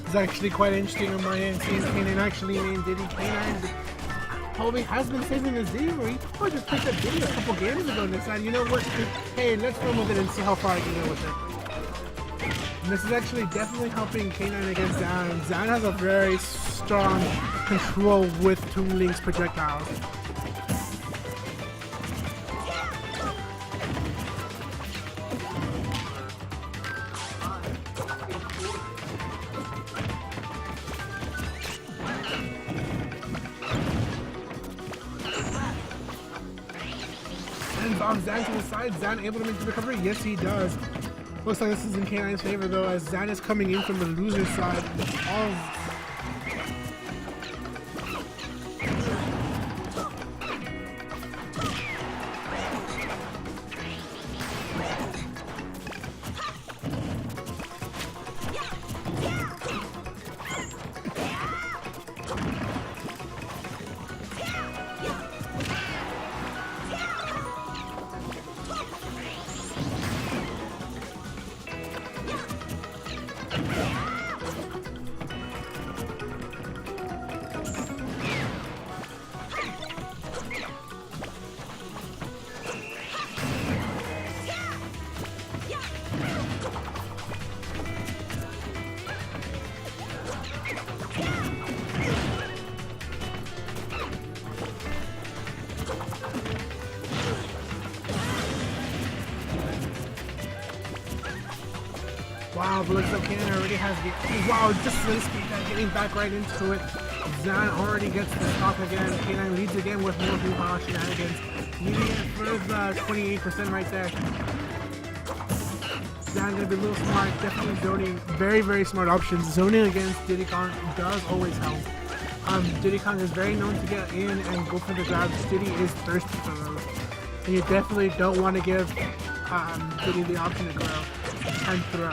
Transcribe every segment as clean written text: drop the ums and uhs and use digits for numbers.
It's actually quite interesting on my end, seeing K9 actually named Diddy. K9 probably has been saving this Diddy, or he probably just picked up Diddy a couple games ago and decided, you know what, hey, let's run with it and see how far I can go with it. And this is actually definitely helping K9 against Zan. Zan has a very strong control with Toon Link's projectiles. Bombs Zan to the side. Zan able to make the recovery? Yes, he does. Looks like this is in K9's favor though, as Zan is coming in from the loser's side. Wow, but looks like K9 already has the... Wow, just getting back right into it. Zan already gets the stock again. K9 leads again with more hoo-ha shenanigans. Leading it for the 28% right there. Zan gonna be a little smart, definitely zoning. Very, very smart options. Zoning against Diddy Kong does always help. Diddy Kong is very known to get in and go for the grabs. Diddy is thirsty for those. And you definitely don't want to give Diddy the option to grow and throw.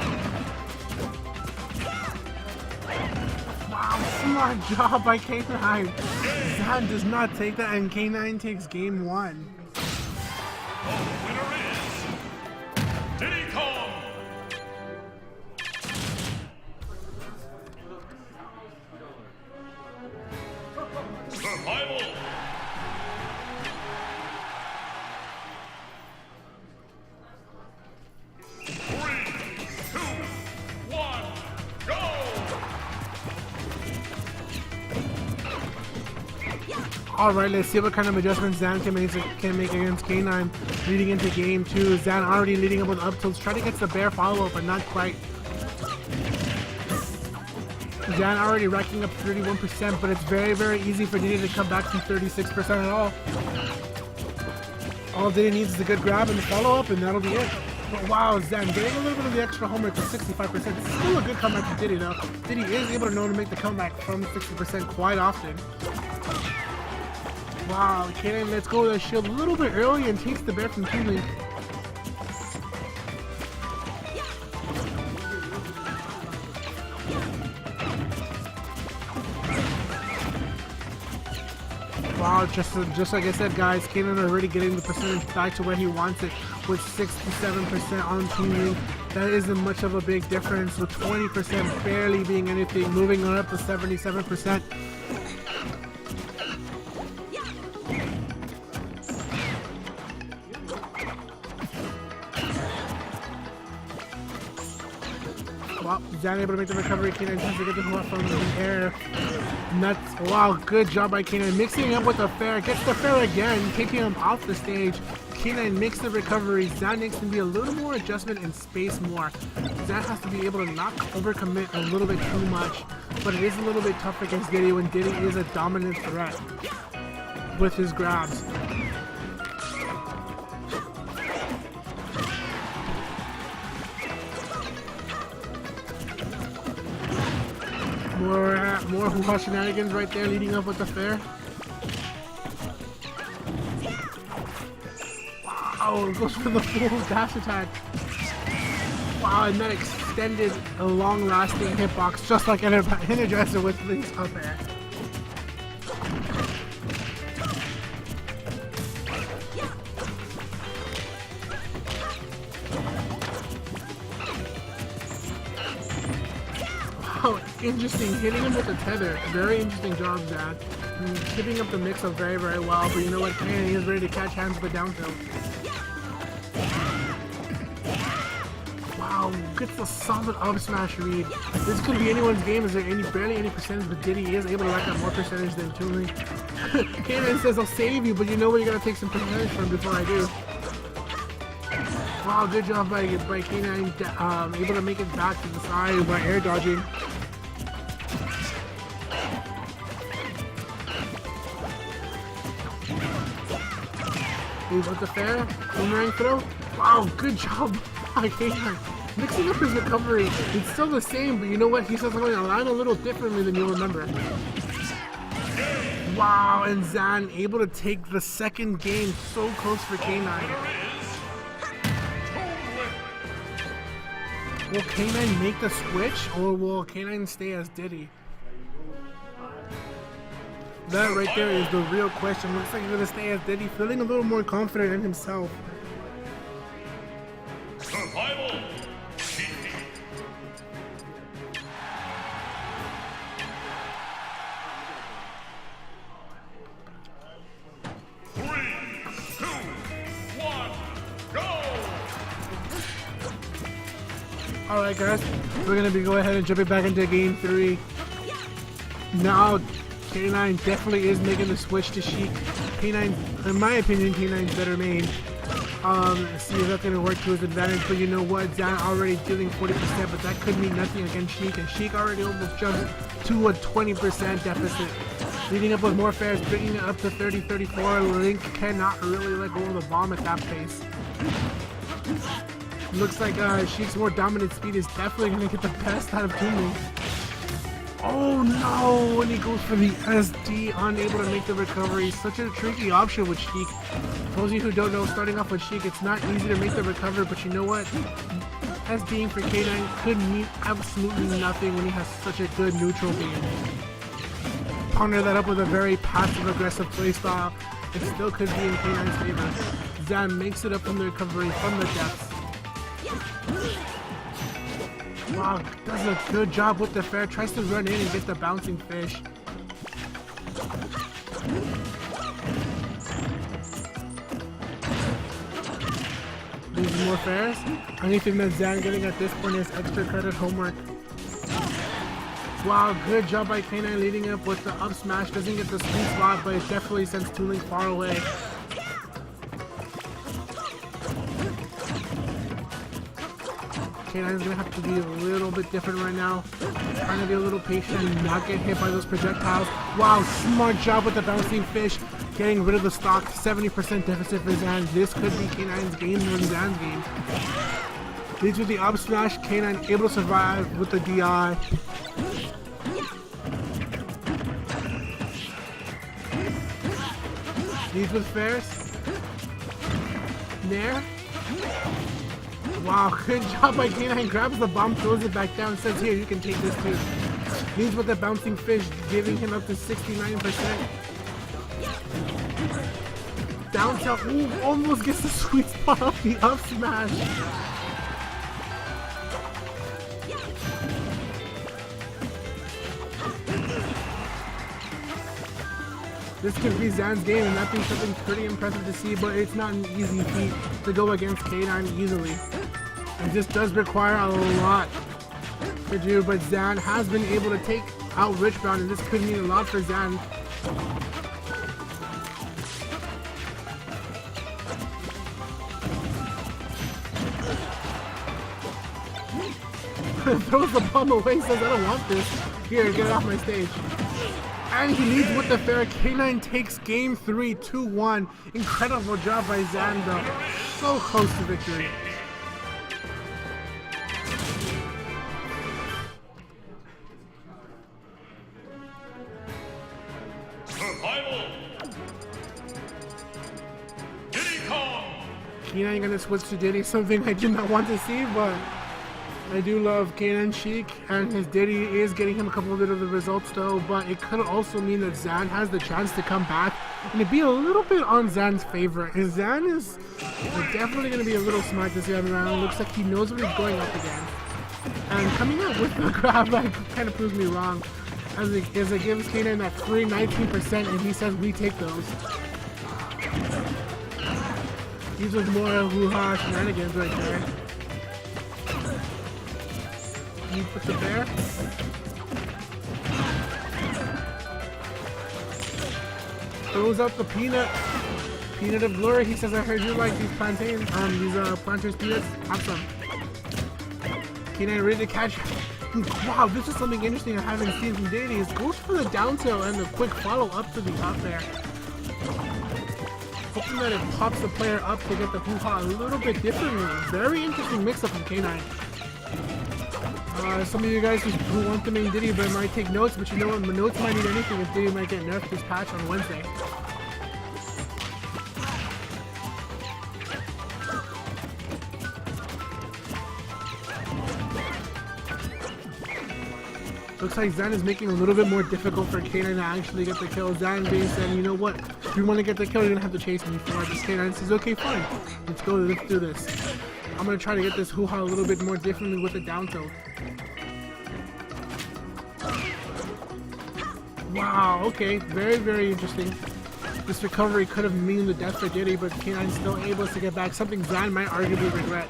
Wow, smart job by K9. Zan does not take that, and K9 takes game one. The winner is Diddy Kong. Survival. Alright, let's see what kind of adjustments Zan can make against K9 leading into game 2. Zan already leading up with up tilts, trying to get the bear follow-up, but not quite. Zan already racking up 31%, but it's very, very easy for Diddy to come back from 36% at all. All Diddy needs is a good grab and the follow-up, and that'll be it. But wow, Zan getting a little bit of the extra homework with 65%. Still a good comeback for Diddy though. Diddy is able to know to make the comeback from 60% quite often. Wow, K9 lets go of the shield a little bit early and takes the bear from Toon Link. Wow, just like I said, guys, K9 already getting the percentage back to where he wants it with 67% on Toon Link. That isn't much of a big difference, with 20% barely being anything, moving on up to 77%. Well, Zan able to make the recovery. K9 tries to get the hook from the air. Nuts. Wow, good job by K9. Mixing up with the fair. Gets the fair again, taking him off the stage. K9 makes the recovery. Zan needs to be a little more adjustment and space more. Zan has to be able to not overcommit a little bit too much. But it is a little bit tough against Diddy when Diddy is a dominant threat with his grabs. More hoo-ha shenanigans right there, leading up with the fair. Wow, it goes for the full dash attack. Wow, and that extended a long-lasting hitbox, just like Energizer with things up there. Wow, interesting. Hitting him with a tether. Very interesting job, Zan. Keeping up the mix-up very, very well. But you know what? K9 is ready to catch hands with the down tilt. Wow, gets a solid up smash read. This could be anyone's game. Is there barely any percentage, but Diddy is able to rack up more percentage than Tooling. K9 says I'll save you, but you know what? You gotta take some percentage from before I do. Wow, good job by K9, able to make it back to the side by air dodging. He's with the fair, boomerang throw. Wow, good job by K9. Mixing up his recovery, it's still the same, but you know what? He's just going to line a little differently than you'll remember. Wow, and Zan able to take the second game, so close for K9. Will K9 make the switch, or will K9 stay as Diddy? That right there is the real question. Looks like he's gonna stay as Diddy, feeling a little more confident in himself. Survival. Alright guys, we're gonna be going ahead and jumping back into game 3. Now K9 definitely is making the switch to Sheik. K9, in my opinion, K9's better main. See if that's gonna work to his advantage, but you know what? Zan already dealing 40%, but that could mean nothing against Sheik, and Sheik already almost jumped to a 20% deficit. Leading up with more fairs, bringing it up to 30-34. Link cannot really let go of the bomb at that pace. Looks like Sheik's more dominant speed is definitely going to get the best out of Tooling. Oh no! And he goes for the SD, unable to make the recovery. Such a tricky option with Sheik. For those of you who don't know, starting off with Sheik, it's not easy to make the recovery, but you know what? SDing for K9 could mean absolutely nothing when he has such a good neutral game. Partner that up with a very passive-aggressive playstyle, it still could be in K9's favor. Zan makes it up from the recovery from the depths. Wow, does a good job with the fair, tries to run in and get the bouncing fish. These more fairs. Anything that Zan getting at this point is extra credit homework. Wow, good job by K9 leading up with the up smash. Doesn't get the sweet spot, but it definitely sends Tooling far away. K9 is going to have to be a little bit different right now. Trying to be a little patient and not get hit by those projectiles. Wow, smart job with the bouncing fish. Getting rid of the stock. 70% deficit for Zan. This could be K9's game than Zan's game. Leads with the up smash. K9 able to survive with the DI. Leads with fairs. Nair. Wow, good job by K9. Grabs the bomb, throws it back down, says here, you can take this too. Leads with the bouncing fish, giving him up to 69%. Down tilt, ooh, almost gets the sweet spot off the up smash. This could be Zan's game, and that'd be something pretty impressive to see, but it's not an easy feat to go against K9 easily. It just does require a lot to do, but Zan has been able to take out Richbound, and this could mean a lot for Zan. Throws the bomb away, says I don't want this. Here, get it off my stage. And he leads with the fair. K9 takes game 3, 2-1. Incredible job by Zan though. So close to victory. Survival. Diddy Kong. K9 gonna switch to Diddy, something I did not want to see, but I do love K9 Sheik, and his Diddy is getting him a couple of bit of the results though, but it could also mean that Zan has the chance to come back and it'd be a little bit on Zan's favor. Zan is definitely going to be a little smart this time around. Looks like he knows what he's going up against. And coming up with the grab that kind of proves me wrong. As it gives K9 that free 19% and he says we take those. These was more hoo-ha shenanigans right there. You put the bear. Throws out the peanut. Peanut of glory. He says, I heard you like these plantains. These planters peanuts. Awesome. K9 ready to catch. Wow, this is something interesting I haven't seen from dailies. Goes for the down tilt and the quick follow up to the up there. Hoping that it pops the player up to get the hoo-ha a little bit differently. Very interesting mix-up from K9. Some of you guys who want the main Diddy but might take notes, but you know what? The notes might need anything if Diddy might get nerfed this patch on Wednesday. Looks like Zan is making it a little bit more difficult for K9 to actually get the kill. Zan being said, you know what? If you want to get the kill, you're going to have to chase me for it. K9 says, okay, fine. Let's go, let's do this. I'm going to try to get this hoo-ha a little bit more differently with the down tilt. Wow, okay. Very, very interesting. This recovery could have mean the death for Diddy, but K9 still able to get back. Something Zan might arguably regret.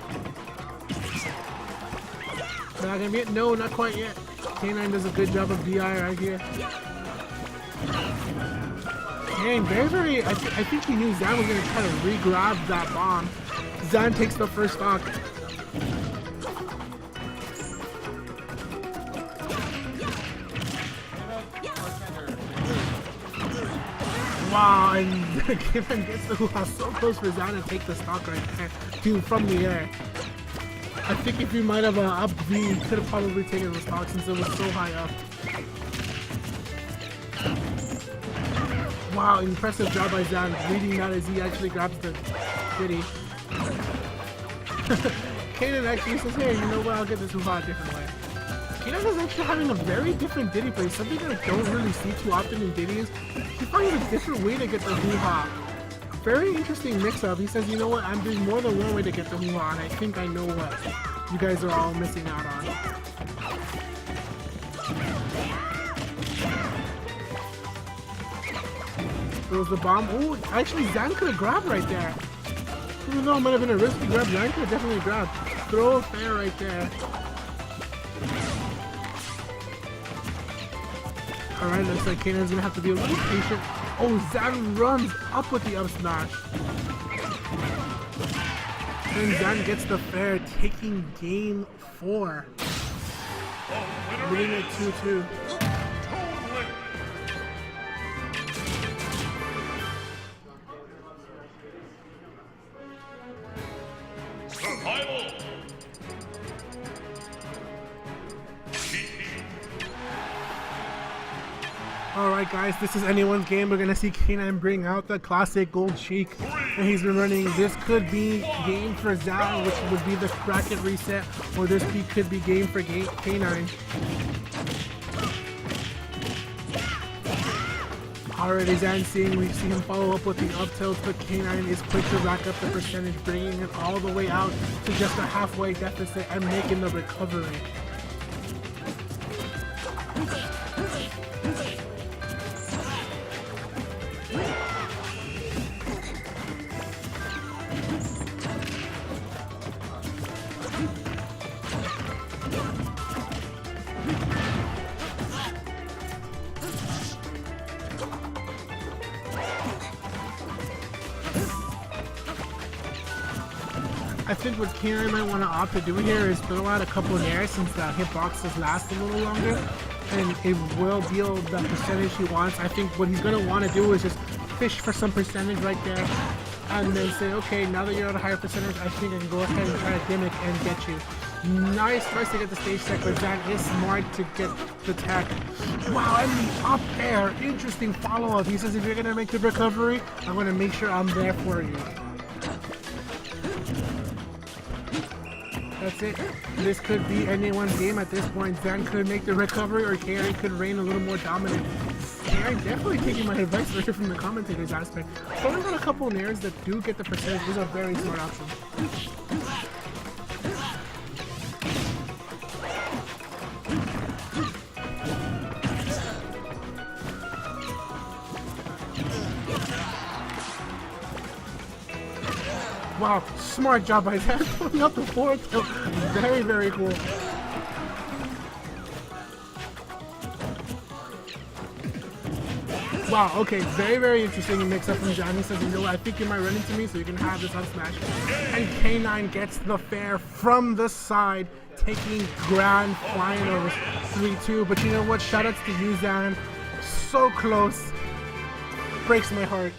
Not gonna be it? No, not quite yet. K9 does a good job of DI right here. Dang, very, I think he knew Zan was gonna try to re-grab that bomb. Zan takes the first stock. Wow, and Given gets the hoo-ha so close for Zan to take the stock right there, dude, from the air. I think if you might have up V, you could have probably taken the stock since it was so high up. Wow, impressive job by Zan, reading that as he actually grabs the Diddy. K9 actually says, hey, you know what, I'll get this hoo-ha a different way. K9 is actually having a very different Diddy play, something that I don't really see too often in Diddy's. He finds a different way to get the hoo-ha. Very interesting mix-up. He says, you know what, there's more than one way to get the hoo-ha, and I think I know what you guys are all missing out on. Throws the bomb. Oh, actually, Zan could have grabbed right there. Even though it might have been a risky grab, Zan could have definitely grabbed. Throw fair right there. Alright, looks like K9's gonna have to be a little patient. Oh, Zan runs up with the up smash. And Zan gets the fair, taking game 4. Winning it 2-2. Survival. Alright guys, this is anyone's game. We're gonna see K9 bring out the classic gold cheek. And he's been running. This could be game for Zan, which would be the bracket reset, or this could be game for K9. Already Zan seeing, we see him follow up with the up tilt, but K9 is quick to rack up the percentage, bringing it all the way out to just a halfway deficit and making the recovery. I think what K9 might want to opt to do here is throw out a couple of nairs since the hitboxes last a little longer, and it will deal the percentage he wants. I think what he's going to want to do is just fish for some percentage right there, and then say, okay, now that you're at a higher percentage, I think I can go ahead and try to gimmick and get you. Nice tries to get the stage tech, but Zan is smart to get the tech. Wow, and the up air, interesting follow-up. He says, if you're going to make the recovery, I'm going to make sure I'm there for you. That's it. This could be anyone's game at this point. Zan could make the recovery, or K9 could reign a little more dominant. K9 definitely taking my advice right here from the commentator's aspect. Throwing out a couple of nairs that do get the percentage is a very smart option. Wow, smart job by Zan, pulling up the fourth kill. Very, very cool. Wow, okay, very, very interesting mix up from Zan. He says, you know what, I think you might run into me, so you can have this on Smash. And K9 gets the fair from the side, taking grand flying over 3-2. But you know what, shoutouts to you, Zan. So close. Breaks my heart.